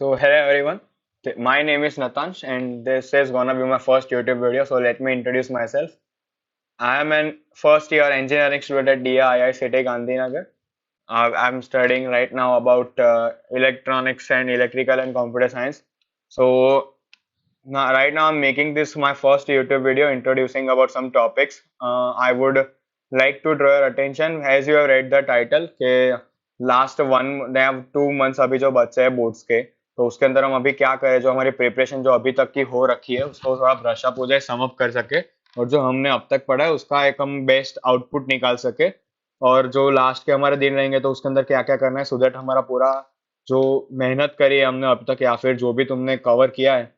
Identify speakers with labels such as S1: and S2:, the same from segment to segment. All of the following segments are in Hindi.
S1: Hello everyone. My name is Natansh, and this is gonna be my first YouTube video. So, let me introduce myself. I am an first year engineering student at DII City Gandhinagar. I'm studying right now about electronics and electrical and computer science. So, right now I'm making this my first YouTube video introducing about some topics. I would like to draw your attention as you have read the title के लास्ट वन या 2 मंथ्स अभी जो बचे हैं बोर्ड्स के, तो उसके अंदर हम अभी क्या करें, जो हमारी प्रिपरेशन जो अभी तक की हो रखी है उसको थोड़ा ब्रश अप हो जाए, सम अप कर सके, और जो हमने अब तक पढ़ा है उसका एक हम बेस्ट आउटपुट निकाल सके। और जो लास्ट के हमारे दिन रहेंगे तो उसके अंदर क्या क्या करना है, सो दैट हमारा पूरा जो मेहनत करी है हमने अब तक या फिर जो भी तुमने कवर किया है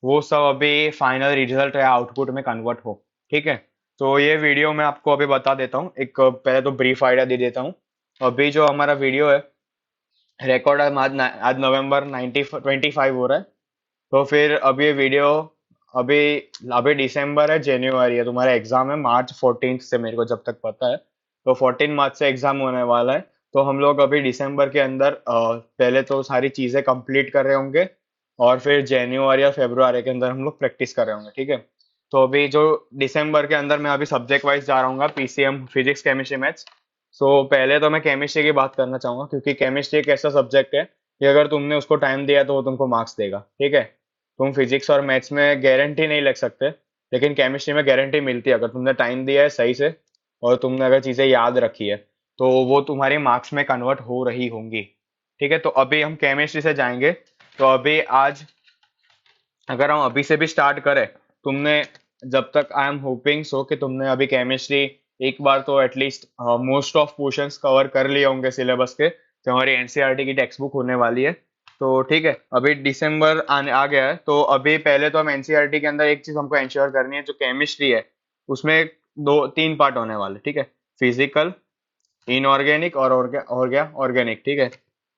S1: वो सब अभी फाइनल रिजल्ट या आउटपुट में कन्वर्ट हो। ठीक है, तो ये वीडियो मैं आपको अभी बता देता हूँ, एक पहले तो ब्रीफ आइडिया दे देता हूँ। अभी जो हमारा वीडियो है रिकॉर्ड आज नवंबर 25 हो रहा है। तो फिर अभी ये वीडियो अभी अभी दिसंबर है, जनवरी है, तुम्हारा एग्जाम है मार्च 14 से, मेरे को जब तक पता है। तो 14 मार्च से एग्जाम होने वाला है। तो हम लोग अभी दिसंबर के अंदर पहले तो सारी चीजें कंप्लीट कर रहे होंगे, और फिर जनवरी या फरवरी के अंदर हम लोग प्रैक्टिस कर रहे होंगे। ठीक है, तो अभी जो दिसंबर के अंदर मैं अभी सब्जेक्ट वाइज जा रहा हूँ, पीसीएम, फिजिक्स, केमिस्ट्री, मैथ्स। सो पहले तो मैं केमिस्ट्री की बात करना चाहूंगा, क्योंकि केमिस्ट्री एक ऐसा सब्जेक्ट है कि अगर तुमने उसको टाइम दिया तो वो तुमको मार्क्स देगा। ठीक है, तुम फिजिक्स और मैथ्स में गारंटी नहीं लग सकते, लेकिन केमिस्ट्री में गारंटी मिलती है। अगर तुमने टाइम दिया है सही से और तुमने अगर चीजें याद रखी है तो वो तुम्हारे मार्क्स में कन्वर्ट हो रही होंगी। ठीक है, तो अभी हम केमिस्ट्री से जाएंगे। तो अभी आज अगर हम अभी से भी स्टार्ट करें, तुमने जब तक आई एम होपिंग सो कि तुमने अभी केमिस्ट्री एक बार तो at least most of portions cover कर लिए होंगे सिलेबस के, जो हमारी एनसीईआरटी की टेक्स्ट बुक होने वाली है। तो ठीक है, अभी दिसंबर आने आ गया है, तो अभी पहले तो हम एनसीईआरटी के अंदर एक चीज हमको इंश्योर करनी है, जो केमिस्ट्री है उसमें दो तीन पार्ट होने वाले। ठीक है, फिजिकल, इनऑर्गेनिक और ऑर्गेनिक। ठीक है,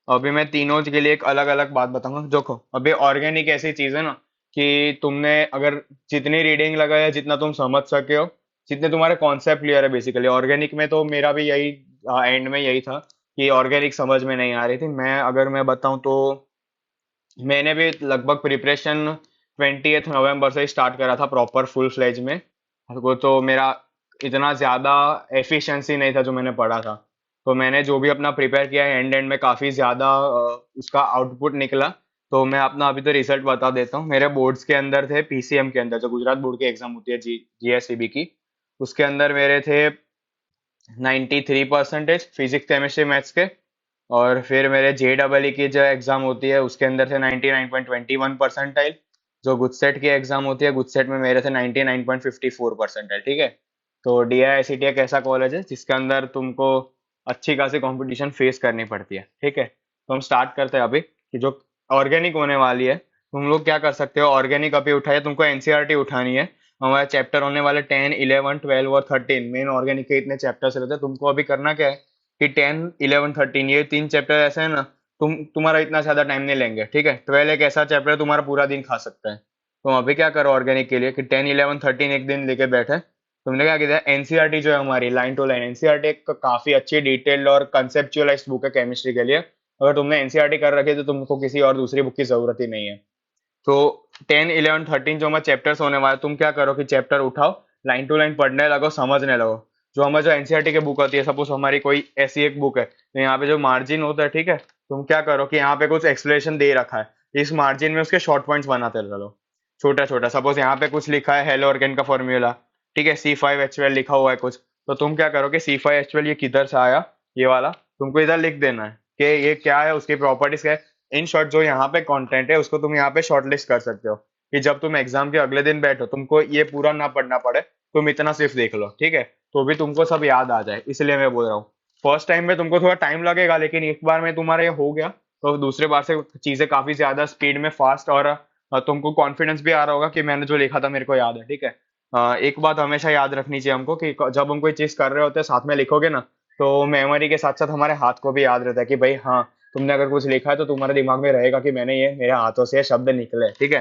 S1: अभी मैं तीनों के लिए एक अलग अलग बात बताऊंगा। देखो, अभी ऑर्गेनिक ऐसी चीज है ना कि तुमने अगर जितनी रीडिंग लगाया, जितना तुम समझ सके हो, जितने तुम्हारे कॉन्सेप्ट क्लियर है, बेसिकली ऑर्गेनिक में तो मेरा भी यही एंड में यही था कि ऑर्गेनिक समझ में नहीं आ रही थी। मैं बताऊं तो मैंने भी लगभग प्रिपरेशन 20 नवंबर से स्टार्ट करा था प्रॉपर फुल फ्लेज में। वो तो मेरा इतना ज़्यादा एफिशिएंसी नहीं था जो मैंने पढ़ा था। तो मैंने जो भी अपना प्रिपेयर किया है एंड एंड में काफ़ी ज़्यादा उसका आउटपुट निकला। तो मैं अपना अभी तो रिजल्ट बता देता हूँ। मेरे बोर्ड्स के अंदर थे, पीसीएम के अंदर जो गुजरात बोर्ड की एग्जाम होती है, जीएसईबी की, उसके अंदर मेरे थे 93% फिजिक्स, केमिस्ट्री, मैथ्स के। और फिर मेरे JEE की जो एग्जाम होती है उसके अंदर थे 99.21 परसेंटाइल। जो गुजसेट की एग्जाम होती है, गुजसेट में मेरे थे 99.54 परसेंटाइल। ठीक है, तो DIICT एक ऐसा कॉलेज है जिसके अंदर तुमको अच्छी खासी कंपटीशन फेस करनी पड़ती है। ठीक है, तो हम स्टार्ट करते हैं अभी कि जो ऑर्गेनिक होने वाली है, तुम लोग क्या कर सकते हो। ऑर्गेनिक अभी उठाइए, तुमको एनसीईआरटी उठानी है। हमारे चैप्टर होने वाले 10, 11, 12 और 13 मेन ऑर्गेनिक के इतने चैप्टर्स रहते हैं। तुमको अभी करना क्या है कि 10, 11, 13 ये तीन चैप्टर ऐसे है ना, तुम्हारा इतना ज्यादा टाइम नहीं लेंगे। ठीक है, 12 एक ऐसा चैप्टर है तुम्हारा पूरा दिन खा सकता है। तो अभी क्या करो ऑर्गेनिक के लिए कि 10, 11, 13 एक दिन लेके बैठे। तुमने क्या किया, एनसीईआरटी जो है हमारी लाइन टू लाइन, एनसीईआरटी एक काफी अच्छी डिटेल्ड और कंसेप्चुअलाइज्ड बुक है केमिस्ट्री के लिए। अगर तुमने एनसीईआरटी कर रखी है तो तुमको किसी और दूसरी बुक की जरूरत ही नहीं है। तो 10, 11, 13 जो हमारे चैप्टर्स होने वाले, तुम क्या करो कि चैप्टर उठाओ, लाइन टू लाइन पढ़ने लगो, समझने लगो। जो एनसीईआरटी की बुक होती है, सपोज हमारी कोई ऐसी एक बुक है, तो यहाँ पे जो मार्जिन होता है, ठीक है, तुम क्या करो कि यहाँ पे कुछ एक्सप्लेनेशन दे रखा है, इस मार्जिन में उसके शॉर्ट पॉइंट्स बनाते रहो, छोटा छोटा। सपोज यहाँ पे कुछ लिखा है हेलो ऑर्गेन का फॉर्मूला, ठीक है, C5H12 लिखा हुआ है कुछ, तो तुम क्या करो कि C5H12 ये किधर से आया, ये वाला तुमको इधर लिख देना है कि ये क्या है, उसकी प्रॉपर्टीज क्या है। इन शॉर्ट जो यहाँ पे कंटेंट है उसको तुम यहाँ पे शॉर्टलिस्ट कर सकते हो कि जब तुम एग्जाम के अगले दिन बैठो तुमको ये पूरा ना पढ़ना पड़े, तुम इतना सिर्फ देख लो। ठीक है, तो भी तुमको सब याद आ जाए, इसलिए मैं बोल रहा हूँ। फर्स्ट टाइम में तुमको थोड़ा टाइम लगेगा, लेकिन एक बार में तुम्हारा ये हो गया तो दूसरे बार से चीजें काफी ज्यादा स्पीड में फास्ट, और तुमको कॉन्फिडेंस भी आ रहा होगा कि मैंने जो लिखा था मेरे को याद है। ठीक है, एक बात हमेशा याद रखनी चाहिए हमको कि जब हम कोई चीज कर रहे होते हैं साथ में लिखोगे ना, तो मेमोरी के साथ साथ हमारे हाथ को भी याद रहता है कि भाई हाँ, तुमने अगर कुछ लिखा है तो तुम्हारे दिमाग में रहेगा कि मैंने ये मेरे हाथों से ये शब्द निकले। ठीक है,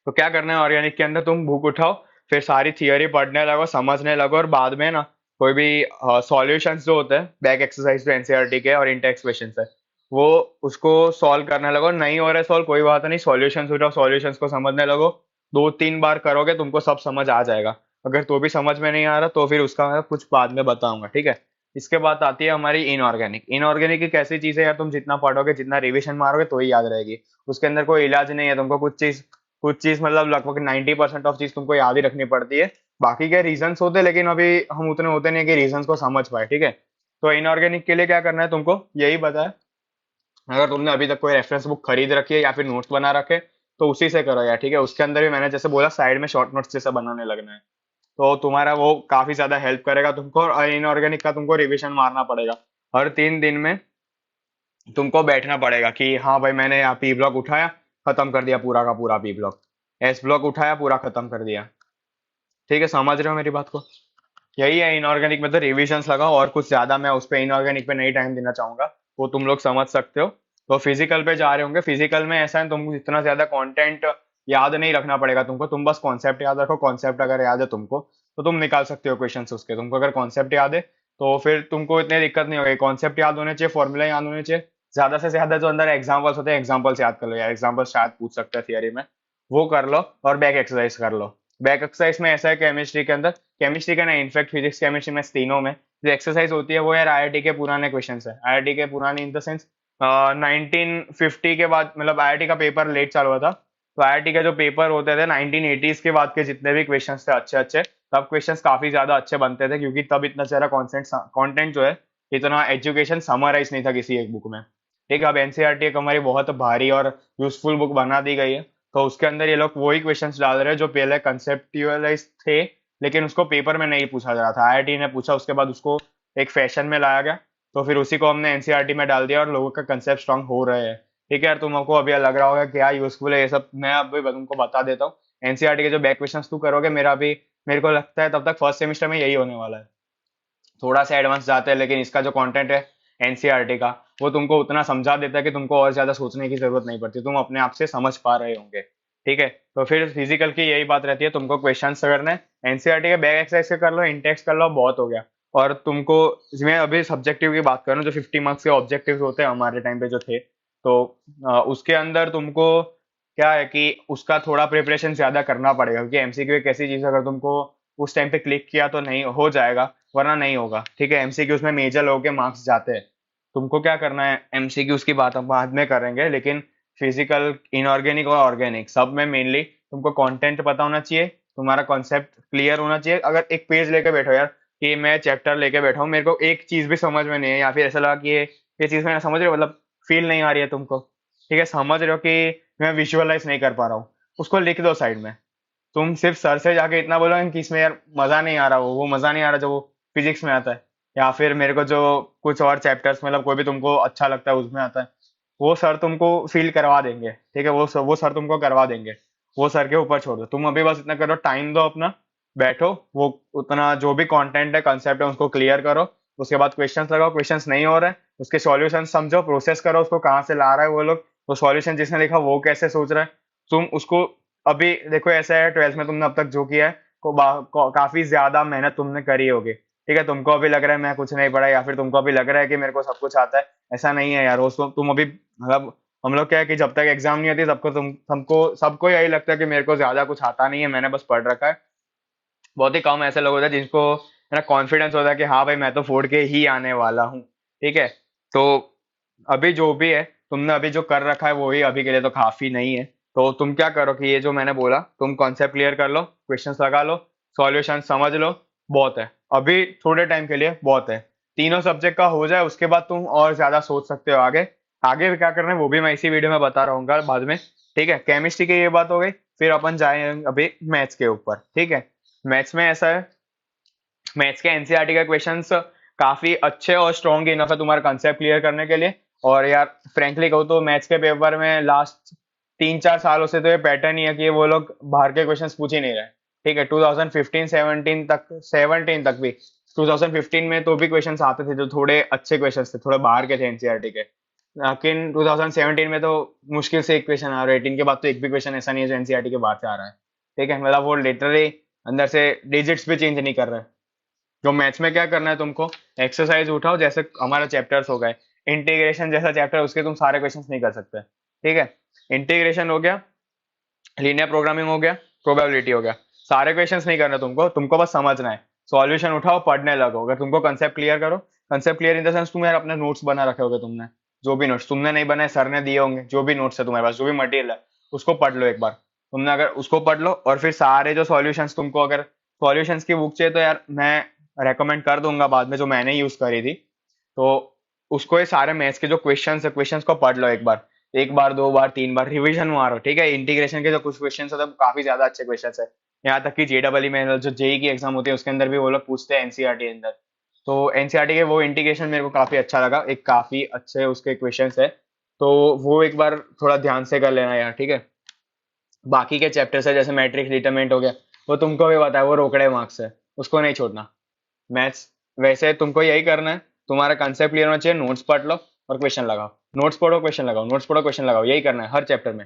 S1: तो क्या करना है ऑर्गेनिक के अंदर, तुम बुक उठाओ, फिर सारी थियोरी पढ़ने लगो, समझने लगो, और बाद में ना कोई भी सॉल्यूशंस जो होते हैं, बैक एक्सरसाइज जो एनसीईआरटी के और इंटेक्स क्वेश्चन है, वो उसको सॉल्व करने लगो। नहीं हो रहा है सॉल्व, कोई बात नहीं, सॉल्यूशंस उठाओ, सॉल्यूशंस को समझने लगो। 2-3 बार करोगे तुमको सब समझ आ जाएगा। अगर तो भी समझ में नहीं आ रहा तो फिर उसका मैं कुछ बाद में बताऊंगा, ठीक है। इसके बाद आती है हमारी इनऑर्गेनिक। इनऑर्गेनिक एक ऐसी चीज है यार, तुम जितना पढ़ोगे जितना रिविजन मारोगे तो ही याद रहेगी। उसके अंदर कोई इलाज नहीं है, तुमको कुछ चीज मतलब लगभग 90% ऑफ चीज तुमको याद ही रखनी पड़ती है। बाकी के रीजंस होते हैं, लेकिन अभी हम उतने होते नहीं है कि रीजंस को समझ पाए, ठीक है। तो इनऑर्गेनिक के लिए क्या करना है तुमको, यही बताया। अगर तुमने अभी तक कोई रेफरेंस बुक खरीद रखी है या फिर नोट्स बना रखे, तो उसी से करो यार, ठीक है। उसके अंदर भी मैंने जैसे बोला साइड में शॉर्ट नोट्स जैसा बनाने लगना है, तो तुम्हारा वो काफी ज्यादा हेल्प करेगा तुमको। और इनऑर्गेनिक का तुमको रिवीजन मारना पड़ेगा। हर 3 दिन में तुमको बैठना पड़ेगा कि हाँ भाई मैंने यहाँ पी ब्लॉक उठाया, खत्म कर दिया पूरा का पूरा पी ब्लॉक। एस ब्लॉक उठाया, पूरा खत्म कर दिया। ठीक है, समझ रहे हो मेरी बात को। यही है इनऑर्गेनिक में, तो रिविजन्स लगाओ। और कुछ ज्यादा मैं उस पे इनऑर्गेनिक पे नहीं टाइम देना चाहूंगा, वो तुम लोग समझ सकते हो। तो फिजिकल पे जा रहे होंगे, फिजिकल में ऐसा है तुमको इतना ज्यादा कंटेंट याद नहीं रखना पड़ेगा तुमको। तुम बस कॉन्सेप्ट याद रखो। कॉन्सेप्ट अगर याद है तुमको तो तुम निकाल सकते हो क्वेश्चन उसके। तुमको अगर कॉन्सेप्ट याद है तो फिर तुमको इतनी दिक्कत नहीं होगी। कॉन्सेप्ट याद होने चाहिए, फॉर्मूला याद होने चाहिए। ज्यादा से ज्यादा जो अंदर एग्जाम्पल्स होते हैं, एग्जाम्पल्स याद कर लो यार। एग्जाम्पल्स शायद पूछ सकते हैं थियरी में, वो कर लो। और बैक एक्सरसाइज कर लो। बैक एक्सरसाइज में ऐसा है केमिस्ट्री के अंदर, केमिस्ट्री का नहीं इनफैक्ट फिजिक्स केमिस्ट्री में तीनों में जो एक्सरसाइज होती है वो यार आईआईटी के पुराने क्वेश्चन है। आईआईटी के पुराने इन द सेंस 1950 के बाद, मतलब आईआईटी का पेपर लेट चालू हुआ था। तो आईआईटी के जो पेपर होते थे 1980s के बाद के जितने भी क्वेश्चन थे अच्छे अच्छे, तब क्वेश्चन काफी ज्यादा अच्छे बनते थे, क्योंकि तब इतना सारा कॉन्टेंट जो है, इतना एजुकेशन समराइज नहीं था किसी एक बुक में। ठीक है, अब एनसीईआरटी एक हमारी बहुत भारी और यूजफुल बुक बना दी गई है। तो उसके अंदर ये लोग वही क्वेश्चंस डाल रहे हैं जो पहले कंसेप्चुअलाइज थे, लेकिन उसको पेपर में नहीं पूछा जा रहा था। आईआईटी ने पूछा, उसके बाद उसको एक फैशन में लाया गया। तो फिर उसी को हमने एनसीईआरटी में डाल दिया और लोगों का कंसेप्ट स्ट्रांग हो रहे हैं। ठीक है यार, तुमको अभी लग रहा होगा क्या यूजफुल है ये सब, मैं अभी तुमको बता देता हूँ। एनसीईआरटी के जो बैक क्वेश्चन तू करोगे, मेरे को लगता है तब तक फर्स्ट सेमेस्टर में यही होने वाला है। थोड़ा सा एडवांस जाते हैं, लेकिन इसका जो कंटेंट है एनसीईआरटी का, वो तुमको उतना समझा देता है कि तुमको और ज्यादा सोचने की जरूरत नहीं पड़ती, तुम अपने आप से समझ पा रहे होंगे। ठीक है, तो फिर फिजिकल की यही बात रहती है, तुमको क्वेश्चन करने एनसीईआरटी के बैक एक्सरसाइज के कर लो, इंटेक्स कर लो, बहुत हो गया। और तुमको, मैं अभी सब्जेक्टिव की बात करूँ, जो 50 मार्क्स के ऑब्जेक्टिव होते हैं हमारे टाइम पे जो थे, तो उसके अंदर तुमको क्या है कि उसका थोड़ा प्रिपरेशन ज्यादा करना पड़ेगा, क्योंकि एमसीक्यू एक ऐसी चीज है, अगर तुमको उस टाइम पे क्लिक किया तो नहीं हो जाएगा, वरना नहीं होगा। ठीक है, एमसीक्यूज में मेजर लोगों के मार्क्स जाते हैं। तुमको क्या करना है, एमसीक्यूज की बात हम बाद में करेंगे, लेकिन फिजिकल, इनऑर्गेनिक और ऑर्गेनिक सब में मेनली तुमको कंटेंट पता होना चाहिए, तुम्हारा कॉन्सेप्ट क्लियर होना चाहिए। अगर एक पेज लेके बैठो यार, कि मैं चैप्टर लेके बैठा हूँ, मेरे को एक चीज भी समझ में नहीं है, या फिर ऐसा लगा कि ये चीज मैंने समझ रहे हो, मतलब फील नहीं आ रही है तुमको, ठीक है, समझ रहे हो कि मैं विजुअलाइज नहीं कर पा रहा हूँ, उसको लिख दो साइड में। तुम सिर्फ सर से जाके इतना बोलोगे कि इसमें यार मजा नहीं आ रहा, वो मजा नहीं आ रहा जो वो फिजिक्स में आता है, या फिर मेरे को जो कुछ और चैप्टर्स, मतलब कोई भी तुमको अच्छा लगता है उसमें आता है, वो सर तुमको फील करवा देंगे। ठीक है, वो सर तुमको करवा देंगे। वो सर के ऊपर छोड़ दो, तुम अभी बस इतना करो, टाइम दो अपना, बैठो, वो उतना जो भी कंटेंट है, कंसेप्ट है, उसको क्लियर करो। उसके बाद क्वेश्चंस लगाओ, क्वेश्चंस नहीं हो रहे हैं उसके सॉल्यूशन समझो, प्रोसेस करो उसको, कहाँ से ला रहा है वो लोग, वो सॉल्यूशन जिसने लिखा वो कैसे सोच रहा है, तुम उसको। अभी देखो ऐसा है, 12th में तुमने अब तक जो किया है, काफी ज्यादा मेहनत तुमने करी होगी। ठीक है, तुमको अभी लग रहा है मैं कुछ नहीं पढ़ा, या फिर तुमको अभी लग रहा है कि मेरे को सब कुछ आता है। ऐसा नहीं है यार, उसको तुम अभी, मतलब हम लोग क्या है कि जब तक एग्जाम नहीं होती सबको, हमको सबको यही लगता है कि मेरे को ज्यादा कुछ आता नहीं है, मैंने बस पढ़ रखा है। बहुत ही कम ऐसे लोग होते हैं जिनको मेरा कॉन्फिडेंस होता है कि हाँ भाई मैं तो फोड़ के ही आने वाला हूँ। ठीक है, तो अभी जो भी है, तुमने अभी जो कर रखा है वो ही अभी के लिए तो काफी नहीं है। तो तुम क्या करो कि ये जो मैंने बोला, तुम कॉन्सेप्ट क्लियर कर लो, क्वेश्चंस लगा लो, सॉल्यूशन समझ लो, बहुत है। अभी थोड़े टाइम के लिए बहुत है। तीनों सब्जेक्ट का हो जाए, उसके बाद तुम और ज्यादा सोच सकते हो आगे। आगे भी क्या करना है वो भी मैं इसी वीडियो में बता रहूंगा बाद में। ठीक है, केमिस्ट्री की ये बात हो गई। फिर अपन जाए अभी मैथ्स के ऊपर। ठीक है, मैथ्स में ऐसा है, मैथ्स के एनसीईआरटी का क्वेश्चंस काफी अच्छे और स्ट्रॉन्ग इनफ है तुम्हारा कंसेप्ट क्लियर करने के लिए। और यार फ्रेंकली कहूँ तो मैथ्स के पेपर में लास्ट 3-4 सालों से तो ये पैटर्न ही है कि वो लोग बाहर के क्वेश्चंस पूछ ही नहीं रहे। ठीक है, 2015-17 तक, 17 तक भी, 2015 में तो भी क्वेश्चंस आते थे जो थोड़े अच्छे क्वेश्चंस थे, थोड़े बाहर के थे एनसीईआरटी के। लेकिन 2017 में तो मुश्किल से एक क्वेश्चन आ रहा है, 18 के बाद तो एक भी क्वेश्चन ऐसा नहीं है जो एनसीईआरटी के बाहर से आ रहा है। ठीक है, मतलब वो लिटरली अंदर से डिजिट्स भी चेंज नहीं कर रहे। जो मैथ्स में क्या करना है तुमको, एक्सरसाइज उठाओ, जैसे हमारा चैप्टर्स हो गए, इंटीग्रेशन जैसा चैप्टर, उसके तुम सारे क्वेश्चंस नहीं कर सकते, ठीक है। इंटीग्रेशन हो गया, लीनियर प्रोग्रामिंग हो गया, प्रोबेबिलिटी हो गया, सारे क्वेश्चंस नहीं करना तुमको, तुमको बस समझना है। सॉल्यूशन उठाओ, पढ़ने लगो। अगर तुमको कंसेप्ट क्लियर करो, concept clear in the sense तुम यार अपने नोट्स बना रखे होगे तुमने, जो भी नोट्स तुमने नहीं बनाए सर ने दिए होंगे, जो भी नोट्स है तुम्हारे पास, जो भी मटेरियल है उसको पढ़ लो एक बार। तुमने अगर उसको पढ़ लो और फिर सारे जो सॉल्यूशंस तुमको, अगर सॉल्यूशंस की बुक चाहिए तो यार मैं रेकमेंड कर दूंगा बाद में, जो मैंने यूज करी थी। तो उसको, ये सारे मैथ्स के जो क्वेश्चंस है, क्वेश्चंस को पढ़ लो एक बार, एक बार, दो बार, तीन बार रिवीजन मारो, ठीक है। इंटीग्रेशन के जो कुछ क्वेश्चंस होते हैं काफी ज्यादा अच्छे क्वेश्चंस है। यहाँ तक कि जेडबलई में जो जेई की एग्जाम होती है उसके अंदर भी वो लोग पूछते हैं एनसीईआरटी के अंदर। तो एनसीईआरटी के वो इंटीग्रेशन मेरे को काफी अच्छा लगा, एक काफी अच्छे उसके क्वेश्चंस है। तो वो एक बार थोड़ा ध्यान से कर लेना यार, ठीक है। बाकी के चैप्टर्स है जैसे मैट्रिक्स डिटरमिनेंट हो गया, वो तुमको भी पता है वो रोकड़े मार्क्स है, उसको नहीं छोड़ना। मैथ्स वैसे तुमको यही करना है, तुम्हारा कंसेप्ट क्लियर होना चाहिए, नोट्स पढ़ लो और क्वेश्चन लगाओ, नोट्स पढ़ो क्वेश्चन लगाओ, नोट्स पढ़ो क्वेश्चन लगाओ, यही करना है हर चैप्टर में,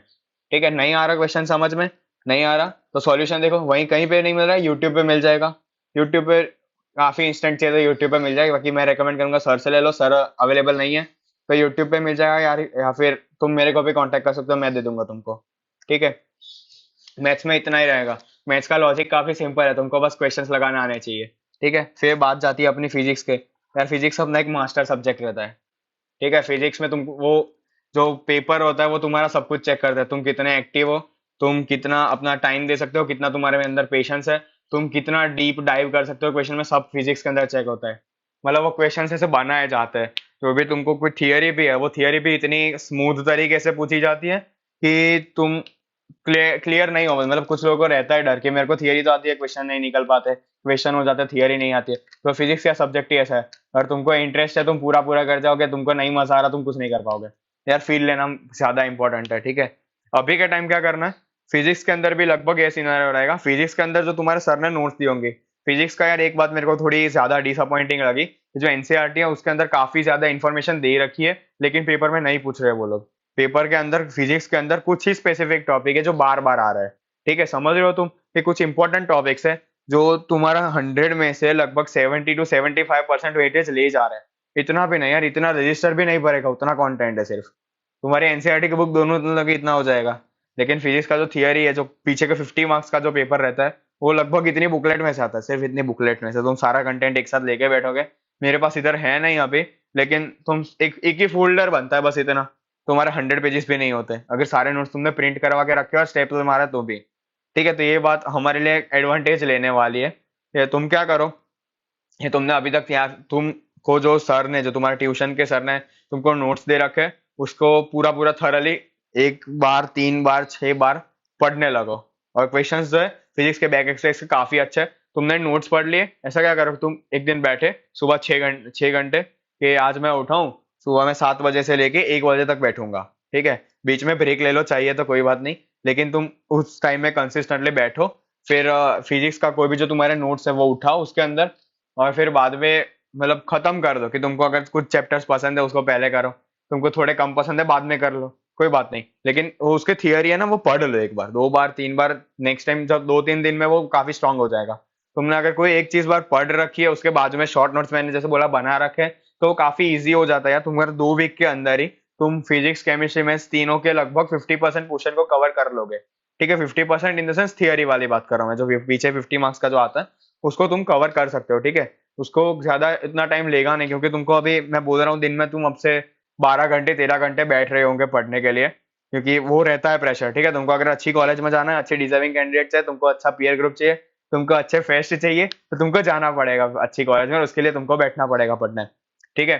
S1: ठीक है। नहीं आ रहा क्वेश्चन समझ में, नहीं आ रहा तो सॉल्यूशन देखो, वहीं कहीं पे नहीं मिल रहा है यूट्यूब पे मिल जाएगा। यूट्यूब पे काफी इंस्टेंट चाहिए तो यूट्यूब पे मिल जाएगा, बाकी मैं रेकमेंड करूंगा सर से ले लो, सर अवेलेबल नहीं है तो यूट्यूब पे मिल जाएगा यार, या फिर तुम मेरे को भी कांटेक्ट कर सकते हो, मैं दे दूंगा तुमको, ठीक है। मैथ्स में इतना ही रहेगा। मैथ्स का लॉजिक काफी सिंपल है, तुमको बस क्वेश्चंस लगाने आने चाहिए, ठीक है। फिर बात जाती है अपनी फिजिक्स के। यार फिजिक्स अपना एक मास्टर सब्जेक्ट रहता है, ठीक है। फिजिक्स में तुम वो जो पेपर होता है वो तुम्हारा सब कुछ चेक करता है, तुम कितने एक्टिव हो, तुम कितना अपना टाइम दे सकते हो, कितना तुम्हारे में अंदर पेशेंस है, तुम कितना डीप डाइव कर सकते हो क्वेश्चन में, सब फिजिक्स के अंदर चेक होता है। मतलब वो क्वेश्चन ऐसे बनाए जाते हैं, जो भी तुमको कोई थियरी भी है वो थियरी भी इतनी स्मूथ तरीके से पूछी जाती है कि तुम क्लियर नहीं हो। मतलब कुछ लोगों को रहता है डर कि मेरे को थियरी तो आती है, क्वेश्चन नहीं निकल पाते, क्वेश्चन हो जाते, थियरी नहीं आती है। तो फिजिक्स का सब्जेक्ट ही ऐसा है, अगर तुमको इंटरेस्ट है तुम पूरा पूरा कर जाओगे, तुमको नहीं मजा आ रहा तुम कुछ नहीं कर पाओगे। यार फील लेना ज्यादा इंपॉर्टेंट है, ठीक है। अभी के टाइम क्या करना है, फिजिक्स के अंदर भी लगभग ये सिनेरियो रहेगा। फिजिक्स के अंदर जो तुम्हारे सर ने नोट्स दी होंगी, फिजिक्स का यार एक बात मेरे को थोड़ी ज्यादा डिसअपॉइंटिंग लगी, जो एनसीईआरटी है उसके अंदर काफी ज्यादा इन्फॉर्मेशन दे रखी है, लेकिन पेपर में नहीं पूछ रहे वो लोग। पेपर के अंदर फिजिक्स के अंदर कुछ ही स्पेसिफिक टॉपिक है जो बार बार आ रहा है, ठीक है। समझ रहे हो तुम कि कुछ इंपॉर्टेंट टॉपिक्स है जो तुम्हारा 100 में से लगभग 70 to 75% वेटेज ले जा रहा है। इतना भी नहीं यार, इतना रजिस्टर भी नहीं भरेगा, उतना कंटेंट है सिर्फ। तुम्हारी एनसीईआरटी की बुक दोनों लगे इतना हो जाएगा, लेकिन फिजिक्स का जो थियरी है, जो पीछे के 50 मार्क्स का जो पेपर रहता है, वो लगभग इतनी बुकलेट में से आता है, सिर्फ इतनी बुकलेट में से तुम सारा कंटेंट एक साथ लेके बैठोगे। मेरे पास इधर है नहीं अभी, लेकिन तुम एक ही फोल्डर बनता है बस इतना, तुम्हारे 100 पेजेस भी नहीं होते अगर सारे नोट्स तुमने प्रिंट करवा के रखे और स्टेपलर मारा तो भी, ठीक है। तो ये बात हमारे लिए एडवांटेज लेने वाली है। ये तुम क्या करो, ये तुमने अभी तक यार, तुमको जो सर ने, जो तुम्हारे ट्यूशन के सर ने तुमको नोट्स दे रखे, उसको पूरा पूरा थरली एक बार, तीन बार, 6 बार पढ़ने लगो। और क्वेश्चंस जो है फिजिक्स के बैक एक्सरसाइज के काफी अच्छे हैं। तुमने नोट्स पढ़ लिए, ऐसा क्या करो, तुम एक दिन बैठे सुबह 6 घंटे कि आज मैं उठाऊं सुबह में 7 बजे से लेके 1 बजे तक बैठूंगा, ठीक है। बीच में ब्रेक ले लो चाहिए तो कोई बात नहीं, लेकिन तुम उस टाइम में कंसिस्टेंटली बैठो। फिर फिजिक्स का कोई भी जो तुम्हारे नोट्स है वो उठाओ उसके अंदर, और फिर बाद में मतलब खत्म कर दो। कि तुमको अगर कुछ चैप्टर्स पसंद है उसको पहले करो, तुमको थोड़े कम पसंद है बाद में कर लो, कोई बात नहीं। लेकिन वो उसके थियरी है ना, वो पढ़ लो एक बार, 2 बार, 3 बार, नेक्स्ट टाइम जब 2-3 दिन में वो काफी स्ट्रांग हो जाएगा। तुमने अगर कोई एक चीज बार पढ़ रखी है, उसके बाद में शॉर्ट नोट्स मैंने जैसे बोला बना रखे, तो वो काफी ईजी हो जाता है यार। तुम्हारे 2 वीक के अंदर ही तुम फिजिक्स, केमिस्ट्री, मैथ्स तीनों के लगभग 50% पोर्शन को कवर कर लोगे, ठीक है। 50% इन द सेंस थियरी वाली बात कर रहा हूँ मैं, जो पीछे 50 मार्क्स का जो आता है उसको तुम कवर कर सकते हो, ठीक है। उसको ज्यादा इतना टाइम लेगा नहीं, क्योंकि तुमको अभी मैं बोल रहा हूँ दिन में तुम अब से 12 घंटे 13 घंटे बैठ रहे होंगे पढ़ने के लिए, क्योंकि वो रहता है प्रेशर, ठीक है। तुमको अगर अच्छी कॉलेज में जाना है, अच्छे डिजर्विंग कैंडिडेट है, तुमको अच्छा पीयर ग्रुप चाहिए, तुमको अच्छे फेस्ट चाहिए, तो तुमको जाना पड़ेगा अच्छी कॉलेज में, और उसके लिए तुमको बैठना पड़ेगा पढ़ने, ठीक है।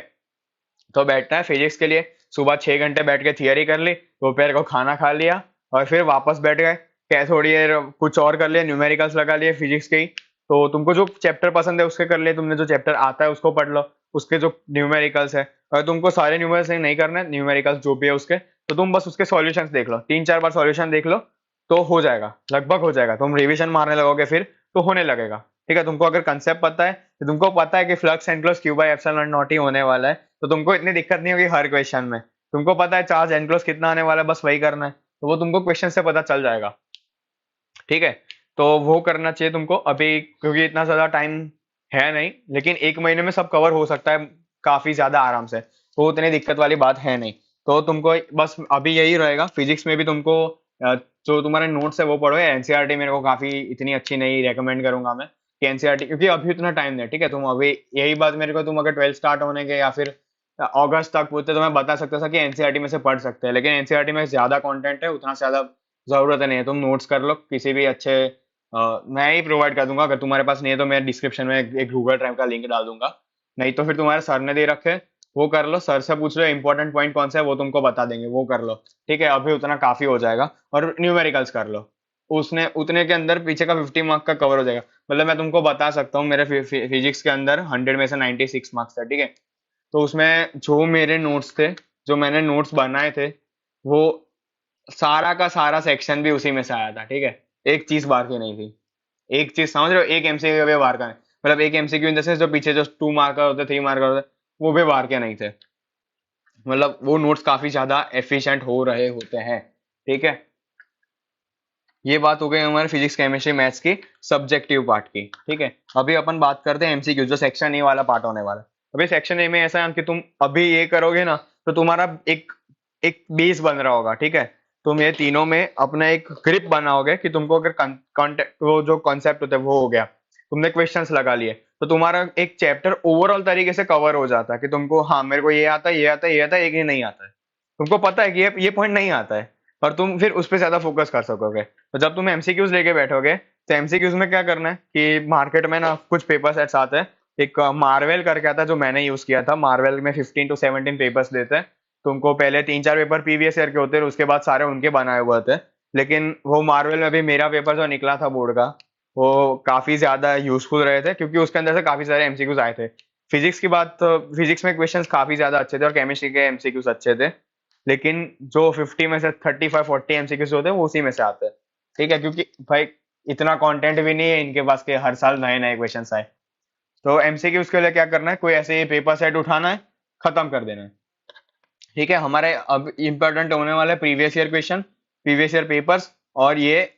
S1: तो बैठना है फिजिक्स के लिए, सुबह 6 घंटे बैठ के थियरी कर ली, दोपहर को खाना खा लिया और फिर वापस बैठ गए, क्या थोड़ी देर कुछ और कर लिया, न्यूमेरिकल्स लगा लिए फिजिक्स के ही। तो तुमको जो चैप्टर पसंद है उसके कर लिए, तुमने जो चैप्टर आता है उसको पढ़ लो, उसके जो न्यूमेरिकल्स है, अगर तुमको सारे न्यूमेरिकल्स नहीं करना है, न्यूमेरिकल्स जो भी है उसके, तो तुम बस उसके सॉल्यूशंस देख लो, 3-4 बार सॉल्यूशन देख लो, तो हो जाएगा, लगभग हो जाएगा। तुम रिवीजन मारने लगोगे फिर तो होने लगेगा, ठीक है। तुमको अगर कंसेप्ट पता है, तो तुमको पता है कि flux enclose Q by epsilon not ही होने वाला है, तो तुमको इतनी दिक्कत नहीं होगी हर क्वेश्चन में। तुमको पता है चार्ज एनक्लोज कितना आने वाला है, बस वही करना है, तो वो तुमको क्वेश्चन से पता चल जाएगा, ठीक है। तो वो करना चाहिए तुमको अभी, क्योंकि इतना ज्यादा टाइम है नहीं, लेकिन 1 महीने में सब कवर हो सकता है काफी ज्यादा आराम से। वो उतनी दिक्कत वाली बात है नहीं। तो तुमको बस अभी यही रहेगा, फिजिक्स में भी तुमको जो तुम्हारे नोट्स है वो पढ़ो। एनसीईआरटी मेरे को काफी इतनी अच्छी नहीं रेकमेंड करूंगा मैं कि एनसीईआरटी, क्योंकि अभी उतना टाइम नहीं है, ठीक है। तुम अभी यही बात मेरे को, तुम अगर 12 स्टार्ट होने के या फिर अगस्त तक पूछते तो मैं बता सकता था कि एनसीईआरटी में से पढ़ सकते हैं, लेकिन एनसीईआरटी में ज्यादा कंटेंट है, उतना ज्यादा जरूरत नहीं है। तुम नोट्स कर लो किसी भी अच्छे, मैं ही प्रोवाइड कर दूंगा। अगर तुम्हारे पास नहीं है तो मैं डिस्क्रिप्शन में एक गूगल ड्राइव का लिंक डाल दूंगा। नहीं तो फिर तुम्हारे सर ने दे रखे, वो कर लो। सर से पूछ लो इंपॉर्टेंट पॉइंट कौन सा है, वो तुमको बता देंगे, वो कर लो। ठीक है, अभी उतना काफी हो जाएगा। और न्यूमेरिकल्स कर लो, उसने उतने के अंदर पीछे का 50 मार्क का कवर हो जाएगा। मतलब मैं तुमको बता सकता हूँ, मेरे फिजिक्स के अंदर 100 में से 96 मार्क्स था, ठीक है। तो उसमें जो मेरे नोट्स थे, जो मैंने नोट्स बनाए थे, वो सारा का सारा सेक्शन भी उसी में से आया था, ठीक है। एक चीज बाहर की नहीं थी। एक चीज समझ रहे हो, एक एमसीक्यू भी बाहर का नहीं। मतलब एक एमसीक्यू इन द सेंस, जो पीछे जो 2 मार्क का होते, 3 मार्क का होते, वो भी बाहर के नहीं थे। मतलब वो नोट्स काफी ज्यादा एफिशिएंट हो रहे होते हैं, ठीक है। ये बात हो गई हमारे फिजिक्स केमिस्ट्री मैथ्स की सब्जेक्टिव पार्ट की, ठीक है। अभी अपन बात करते हैं एमसीक्यू, जो सेक्शन ए वाला पार्ट होने वाला है। अभी सेक्शन ए में ऐसा है कि तुम अभी ये करोगे ना, तो तुम्हारा एक एक बेस बन रहा होगा, ठीक है। तुम ये तीनों में अपना एक ग्रिप बनाओगे कि तुमको अगर वो जो कॉन्सेप्ट होता है वो हो गया, तुमने क्वेश्चंस लगा लिए, तो तुम्हारा एक चैप्टर ओवरऑल तरीके से कवर हो जाता है कि तुमको, हाँ मेरे को ये आता है, ये आता है, ये आता है, एक ये नहीं आता है। तुमको पता है कि ये पॉइंट नहीं आता है, और तुम फिर उस पर ज्यादा फोकस कर सकोगे। तो जब तुम एमसीक्यूज लेके बैठोगे, तो एमसीक्यूज में क्या करना है कि मार्केट में ना कुछ पेपर सेट्स आते हैं। एक मार्वेल करके आता है, जो मैंने यूज किया था। मार्वेल में 15 to 17 पेपर्स देते हैं तुमको। पहले 3-4 पेपर प्रीवियस ईयर के होते हैं, उसके बाद सारे उनके बनाए हुए होते हैं। लेकिन वो मार्वेल में भी मेरा पेपर जो निकला था बोर्ड का, वो काफी ज्यादा यूजफुल रहे थे, क्योंकि उसके अंदर से काफी सारे एमसीक्यूज आए थे। फिजिक्स की बात, फिजिक्स में क्वेश्चंस काफी ज्यादा अच्छे थे और केमिस्ट्री के एमसीक्यूज अच्छे थे। लेकिन जो 50 में से 35-40 एमसीक्यूज होते हैं, वो उसी में से आते हैं, ठीक है। क्योंकि भाई इतना कंटेंट भी नहीं है इनके पास के हर साल नए नए क्वेश्चन आए। तो एमसीक्यूज के लिए क्या करना है, कोई ऐसे पेपर सेट उठाना है, खत्म कर देना है, ठीक है। हमारे अब इम्पोर्टेंट होने वाले previous year question, previous year papers, और ये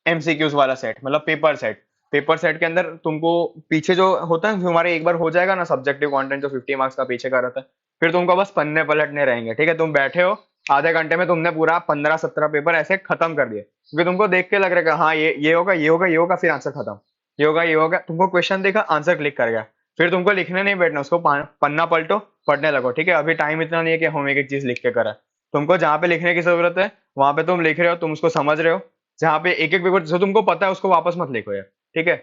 S1: एमसीक्यूज वाला सेट, मतलब पेपर सेट। पेपर सेट के अंदर तुमको पीछे जो होता है हमारे, एक बार हो जाएगा ना सब्जेक्टिव कंटेंट, जो 50 मार्क्स का पीछे का रहता है, फिर तुमको बस पन्ने पलटने रहेंगे, ठीक है। तुम बैठे हो, आधे घंटे में तुमने पूरा 15-17 पेपर ऐसे खत्म कर दिए, क्योंकि तुमको देख के लग रहा है हाँ ये होगा, ये होगा, ये होगा, फिर आंसर खत्म। ये होगा, ये होगा, तुमको क्वेश्चन देखा, आंसर क्लिक कर गया। फिर तुमको लिखने नहीं बैठना, उसको पन्ना पलटो, पढ़ने लगो, ठीक है। अभी टाइम इतना नहीं है कि हम एक एक चीज लिख के करें। तुमको जहां पे लिखने की जरूरत है वहां पे तुम लिख रहे हो, तुम उसको समझ रहे हो। जहाँ पे एक एक पेपर जो तुमको पता है उसको वापस मत लिखो यार, ठीक है।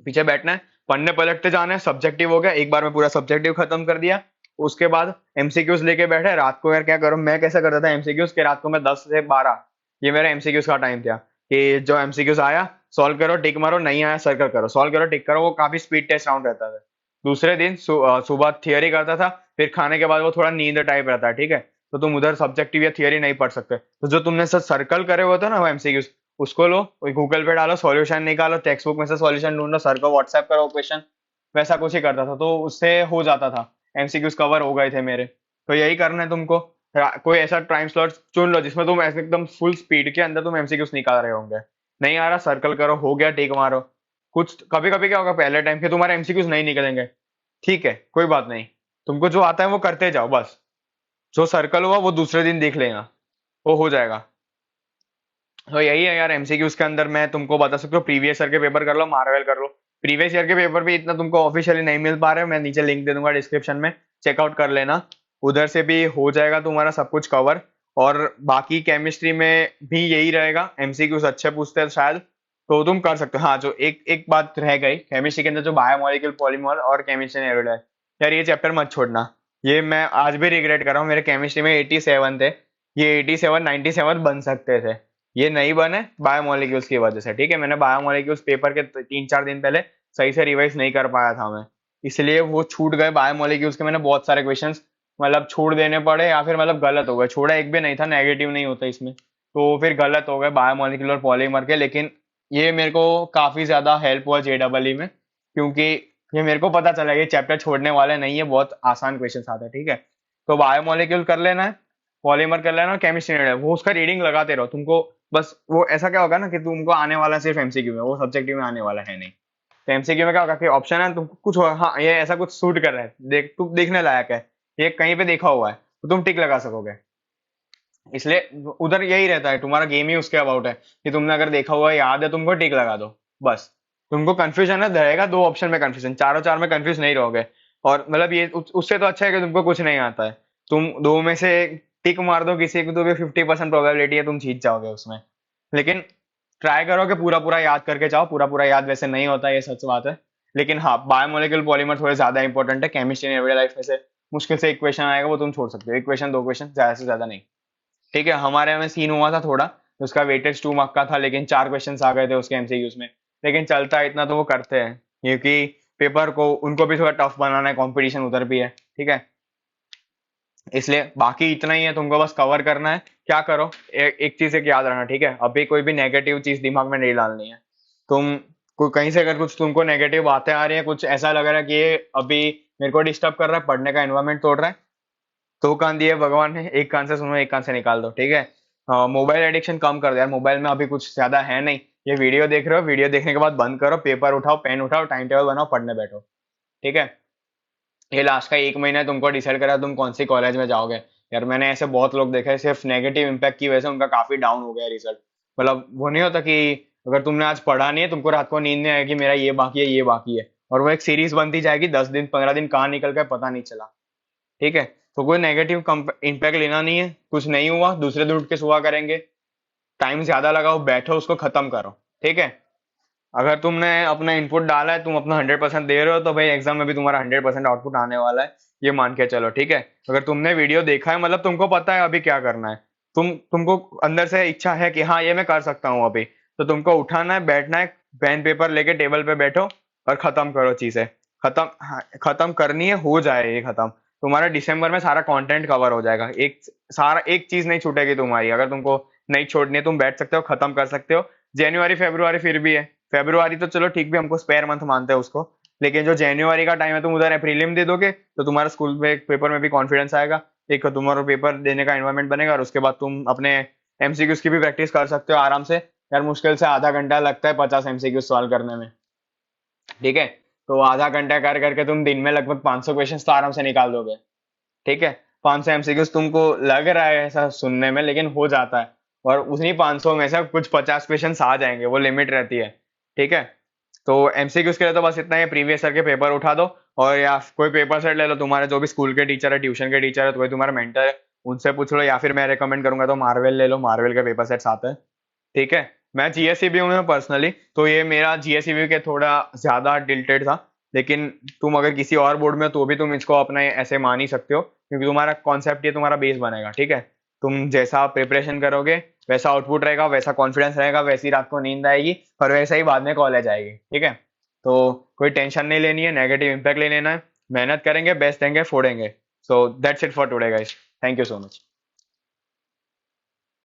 S1: पीछे बैठना है, पन्ने पलटते जाना है। सब्जेक्टिव हो गया, एक बार में पूरा सब्जेक्टिव खत्म कर दिया। उसके बाद एमसीक्यूज लेके बैठे रात को। यार क्या करूं, मैं कैसे करता था एमसीक्यूज के, रात को मैं 10 से 12, ये मेरा एमसीक्यूज का टाइम था कि जो एमसीक्यूज आया सॉल्व करो, टिक मारो, नहीं आया सर्कल करो, सॉल्व करो, टिक करो। वो काफी स्पीड टेस्ट राउंड रहता था। दूसरे दिन सुबह थियरी करता था, फिर खाने के बाद वो थोड़ा नींद टाइप रहता है, ठीक है। तो तुम उधर सब्जेक्टिव या थियरी नहीं पढ़ सकते। तो जो तुमने सर सर्कल करे हुए थे ना वो एमसीक्यूज, उसको लो, गूगल पे डालो, सॉल्यूशन निकालो, टेक्स्ट बुक में से सॉल्यूशन ढूंढो, सर को व्हाट्सएप करो क्वेश्चन। वैसा कुछ ही करता था, तो उससे हो जाता था, एमसीक्यूज कवर हो गए थे मेरे। तो यही करना है तुमको। कोई ऐसा टाइम स्लॉट चुन लो जिसमें तुम ऐसे एकदम फुल स्पीड के अंदर तुम एमसीक्यूज निकाल रहे होंगे। नहीं आ रहा, सर्कल करो, हो गया, टिक मारो। कुछ कभी कभी क्या होगा, पहले टाइम के तुम्हारे एमसीक्यूज नहीं निकलेंगे, ठीक है, कोई बात नहीं। तुमको जो आता है वो करते जाओ बस। जो सर्कल हुआ वो दूसरे दिन देख लेना, वो हो जाएगा। तो यही है यार एमसीक्यूज के अंदर। मैं तुमको बता सकता हूँ, प्रीवियस ईयर के पेपर कर लो, मार्वल कर लो। प्रीवियस ईयर के पेपर भी इतना तुमको ऑफिशियली नहीं मिल पा रहे, मैं नीचे लिंक दे दूंगा डिस्क्रिप्शन में, चेकआउट कर लेना। उधर से भी हो जाएगा तुम्हारा सब कुछ कवर। और बाकी केमिस्ट्री में भी यही रहेगा, एमसीक्यूज अच्छे पूछते हैं शायद, तो तुम कर सकते हो। हाँ, जो एक एक बात रह गई केमिस्ट्री के अंदर, जो बायोमोलिक्यूल पॉलीमर और केमिस्ट्री एरोड, यार ये चैप्टर मत छोड़ना। ये मैं आज भी रिग्रेट कर रहा हूँ, मेरे केमिस्ट्री में 87 थे, ये 87 97 बन सकते थे, ये नहीं बने बायोमोलिक्यूल्स की वजह से, ठीक है। मैंने बायोमोलिक्यूल्स पेपर के 3-4 दिन पहले सही से रिवाइज नहीं कर पाया था मैं, इसलिए वो छूट गए बायोमोलिक्यूल्स के। मैंने बहुत सारे क्वेश्चंस मतलब छोड़ देने पड़े, या फिर मतलब गलत हो गए। छोड़ा एक भी नहीं था, नेगेटिव नहीं होता इसमें, तो फिर गलत हो गए बायोमोलिक्यूल और पॉलीमर के। लेकिन ये मेरे को काफी ज्यादा हेल्प हुआ जेडबल में, क्योंकि ये मेरे को पता चला ये चैप्टर छोड़ने वाले नहीं है, बहुत आसान क्वेश्चन आते हैं, ठीक है। तो बायोमोलिक्यूल कर लेना है, पॉलीमर कर लेना, और केमिस्ट्री वो उसका रीडिंग लगाते रहो तुमको। बस वो ऐसा क्या होगा ना कि तुमको आने वाला सिर्फ एमसीक्यू में, वो सब्जेक्टिव में आने वाला है नहीं। तो एमसीक्यू में क्या होगा कि ऑप्शन है, तुमको कुछ हाँ ये ऐसा कुछ सूट कर रहा है, देख तू देखने लायक है, ये कहीं पे देखा हुआ है तो तुम टिक लगा सकोगे। इसलिए उधर यही रहता है, तुम्हारा गेम ही उसके अबाउट है कि तुमने अगर देखा हुआ है, याद है तुमको, टिक लगा दो बस। तुमको कंफ्यूजन है रहेगा दो ऑप्शन में कंफ्यूजन, चारों चार में कंफ्यूज नहीं रहोगे। और मतलब ये उससे तो अच्छा है कि तुमको कुछ नहीं आता है, तुम दो में से टिक मार दो किसी को तो भी 50% प्रोबेबिलिटी है तुम जीत जाओगे उसमें। लेकिन ट्राई करो कि पूरा पूरा याद करके जाओ, पूरा पूरा याद वैसे नहीं होता, ये सच बात है। लेकिन हाँ, बायोमोलिकुलर पॉलीमर थोड़े ज्यादा इंपॉर्टेंट है केमिस्ट्री इन एवरीडे लाइफ में से। मुश्किल से एक क्वेश्चन आएगा, वो तुम छोड़ सकते हो, एक क्वेश्चन दो क्वेश्चन, ज्यादा से ज्यादा नहीं। ठीक है, हमारे में सीन हुआ था थोड़ा, उसका वेटेज 2 मार्क का था, लेकिन 4 क्वेश्चन आ गए थे उसके एमसीक्यूज में। लेकिन चलता है, इतना तो वो करते हैं, क्योंकि पेपर को उनको भी थोड़ा टफ बनाना है, कंपटीशन उधर भी है। ठीक है, इसलिए बाकी इतना ही है, तुमको बस कवर करना है। क्या करो, एक चीज एक याद रखना, ठीक है, अभी कोई भी नेगेटिव चीज दिमाग में नहीं डालनी है। तुम कहीं से अगर कुछ तुमको नेगेटिव बातें आ रही है, कुछ ऐसा लग रहा है कि ये अभी मेरे को डिस्टर्ब कर रहा है, पढ़ने का एनवायरमेंट तोड़ रहा है, दो कान दिए भगवान ने, एक कान से सुनो, एक कान से निकाल दो। ठीक है, मोबाइल एडिक्शन कम कर दो यार, मोबाइल में अभी कुछ ज्यादा है नहीं। ये वीडियो देख रहे हो, वीडियो देखने के बाद बंद करो, पेपर उठाओ, पेन उठाओ, टाइम टेबल बनाओ, पढ़ने बैठो। ठीक है, ये लास्ट का 1 महीना है, तुमको डिसाइड करा तुम कौन सी कॉलेज में जाओगे। यार मैंने ऐसे बहुत लोग देखे हैं, सिर्फ नेगेटिव इम्पैक्ट की वजह से उनका काफी डाउन हो गया रिजल्ट। मतलब वो नहीं होता कि अगर तुमने आज पढ़ा नहीं है, तुमको रात को नींद नहीं आएगी, मेरा ये बाकी है, ये बाकी है, और वो एक सीरीज बनती जाएगी, 10 दिन 15 दिन कहाँ निकल गए पता नहीं चला। ठीक है, तो कोई नेगेटिव इम्पैक्ट लेना नहीं है, कुछ नहीं हुआ दूसरे दिन उठ के सुबह करेंगे। टाइम ज्यादा लगाओ, बैठो, उसको खत्म करो। ठीक है, अगर तुमने अपना इनपुट डाला है, तुम अपना 100% दे रहे हो, तो भाई एग्जाम में भी तुम्हारा 100% आउटपुट आने वाला है, ये मान के चलो। ठीक है, अगर तुमने वीडियो देखा है, मतलब तुमको पता है अभी क्या करना है, तुमको अंदर से इच्छा है कि हाँ ये मैं कर सकता हूँ अभी, तो तुमको उठाना है, बैठना है, पेन पेपर लेके टेबल पे बैठो और खत्म करो चीजें। खत्म, हाँ, खत्म करनी है, हो जाए ये खत्म। तुम्हारा दिसंबर में सारा कंटेंट कवर हो जाएगा, एक सारा एक चीज नहीं छूटेगी तुम्हारी, अगर तुमको नहीं छोड़नी है तुम बैठ सकते हो, खत्म कर सकते हो। जनवरी फरवरी फिर भी है, फरवरी तो चलो ठीक भी, हमको स्पेयर मंथ मानते हैं उसको। लेकिन जो जनवरी का टाइम है, तुम उधर प्रीलिम दे दोगे तो तुम्हारा स्कूल में पेपर में भी कॉन्फिडेंस आएगा, एक तुम्हारा पेपर देने का एनवायरमेंट बनेगा, और उसके बाद तुम अपने एमसीक्यूज की भी प्रैक्टिस कर सकते हो आराम से। यार मुश्किल से आधा घंटा लगता है 50 एमसीक्यूज सॉल्व करने में। ठीक है, तो आधा घंटा कर करके तुम दिन में लगभग 500 क्वेश्चन तो आराम से निकाल दोगे। ठीक है, 500 एमसीक्यूज तुमको लग रहा है ऐसा सुनने में, लेकिन हो जाता है। और उन्हीं 500 में से कुछ 50 क्वेश्चन आ जाएंगे, वो लिमिट रहती है। ठीक है, तो एमसीक्यूज के लिए तो बस इतना ही, प्रीवियस ईयर के पेपर उठा दो, और या कोई पेपर सेट ले लो, तुम्हारे जो भी स्कूल के टीचर है, ट्यूशन के टीचर है, तो कोई तुम्हारा मेंटर है, उनसे पूछ लो, या फिर मैं रेकमेंड करूंगा तो मार्वल ले लो, मार्वल के पेपर सेट्स आते हैं। ठीक है, मैं जीएससीबी हूँ पर्सनली, तो ये मेरा जीएससीबी के थोड़ा ज्यादा डिल्टेड था। लेकिन तुम अगर किसी और बोर्ड में हो, तो भी तुम इसको अपना ऐसे मान ही सकते हो, क्योंकि तुम्हारा कॉन्सेप्ट ये तुम्हारा बेस बनेगा। ठीक है, तुम जैसा प्रिपरेशन करोगे वैसा आउटपुट रहेगा, वैसा कॉन्फिडेंस रहेगा, वैसी रात को नींद आएगी, और वैसा ही बाद में कॉलेज आएगी। ठीक है, तो कोई टेंशन नहीं लेनी है, नेगेटिव इम्पैक्ट ले लेना है, मेहनत करेंगे, बेस्ट देंगे, फोड़ेंगे। So that's it for today guys, thank you so much.